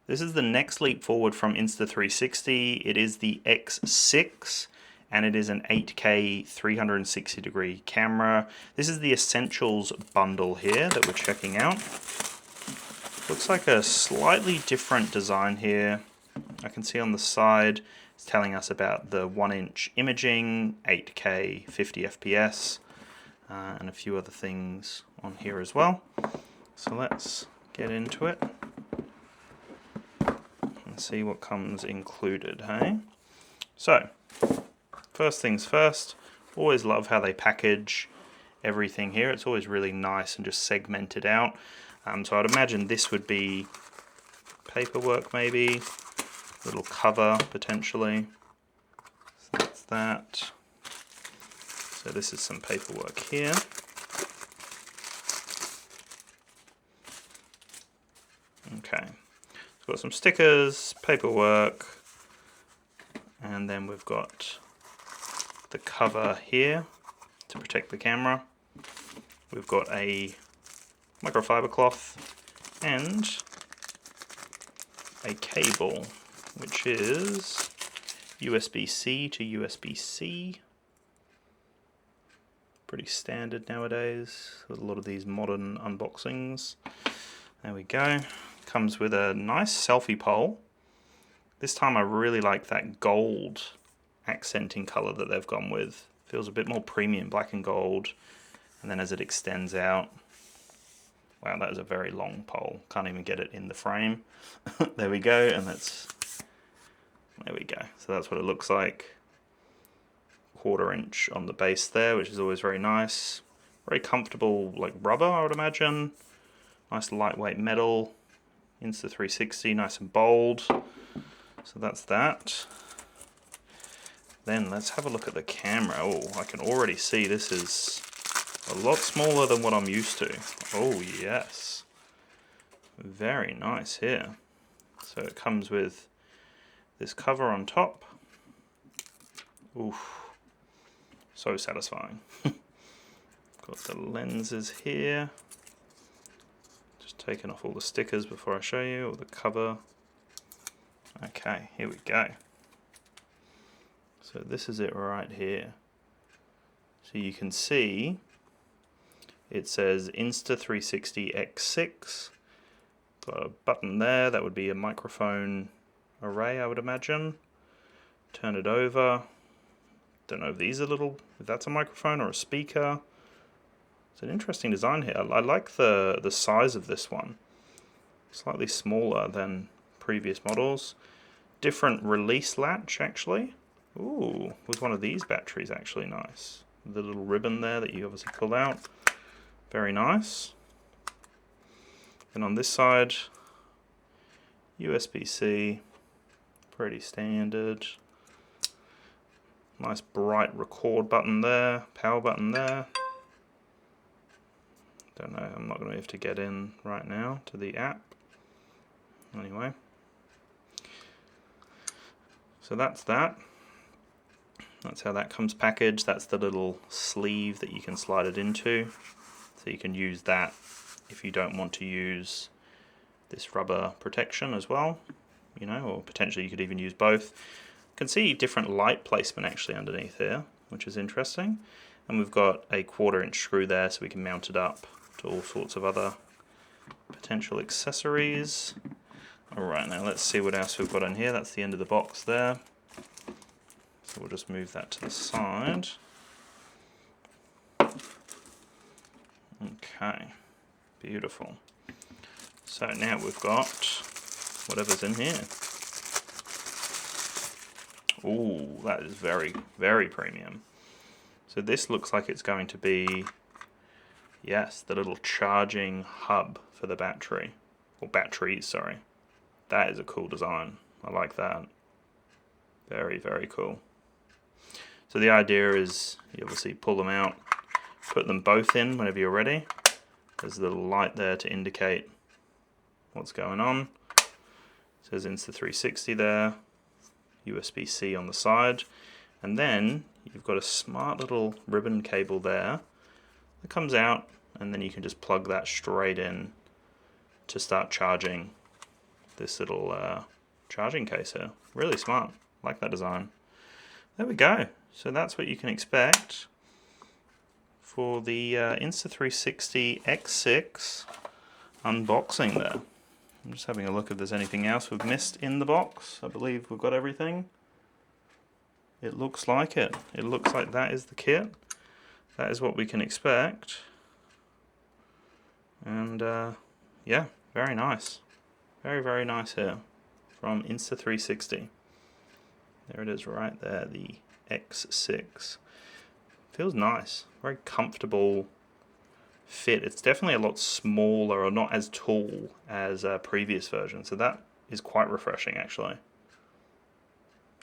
This is the next leap forward from Insta360. It is the X6 and it is an 8K 360 degree camera. This is the Essentials bundle here that we're checking out. Looks like a slightly different design here. I can see on the side it's telling us about the 1-inch imaging, 8K 50 FPS, and a few other things on here as well. So let's get into it and see what comes included, hey? So, first things first, always love how they package everything here. It's always really nice and just segmented out. So I'd imagine this would be paperwork maybe, little cover potentially. So that's that. So this is some paperwork here. Okay, we've got some stickers, paperwork, and then we've got the cover here to protect the camera. We've got a microfiber cloth and a cable, which is USB-C to USB-C. Pretty standard nowadays with a lot of these modern unboxings. There we go. Comes with a nice selfie pole. This time I really like that gold accenting color that they've gone with. Feels a bit more premium, black and gold. And then as it extends out, wow, that is a very long pole. Can't even get it in the frame. There we go, and there we go. So that's what it looks like. 1/4 inch on the base there, which is always very nice. Very comfortable, like rubber, I would imagine. Nice lightweight metal. Insta360, nice and bold. So that's that. Then let's have a look at the camera. Oh, I can already see this is a lot smaller than what I'm used to. Oh yes. Very nice here. So it comes with this cover on top. Oof. So satisfying. Got the lenses here. Just taking off all the stickers before I show you, or the cover. Okay, here we go. So this is it right here. So you can see it says Insta360 X6. Got a button there, that would be a microphone array, I would imagine. Turn it over. Don't know if these are little, if that's a microphone or a speaker. It's an interesting design here. I like the size of this one. Slightly smaller than previous models. Different release latch actually. Ooh, with one of these batteries actually nice. The little ribbon there that you obviously pull out. Very nice. And on this side, USB-C, pretty standard. Nice bright record button there, power button there. Don't know, I'm not going to have to get in right now to the app. Anyway. So that's that. That's how that comes packaged. That's the little sleeve that you can slide it into. So you can use that if you don't want to use this rubber protection as well. You know, or potentially you could even use both. You can see different light placement actually underneath here, which is interesting. And we've got a 1/4 inch screw there so we can mount it up to all sorts of other potential accessories. Alright, now let's see what else we've got in here. That's the end of the box there. So we'll just move that to the side. Okay, beautiful. So now we've got whatever's in here. Ooh, that is very, very premium. So this looks like it's going to be, yes, the little charging hub for the battery. Or batteries, sorry. That is a cool design. I like that. Very, very cool. So the idea is you obviously pull them out, put them both in whenever you're ready. There's a little light there to indicate what's going on. It says Insta360 there, USB-C on the side, and then you've got a smart little ribbon cable there that comes out, and then you can just plug that straight in to start charging this little charging case here. Really smart. Like that design. There we go. So that's what you can expect for the Insta360 X6 unboxing there. I'm just having a look if there's anything else we've missed in the box. I believe we've got everything. It looks like it. It looks like that is the kit. That is what we can expect. And yeah, very nice. Very, very nice here from Insta360. There it is right there, the X6. Feels nice. Very comfortable fit. It's definitely a lot smaller or not as tall as previous versions. So that is quite refreshing actually.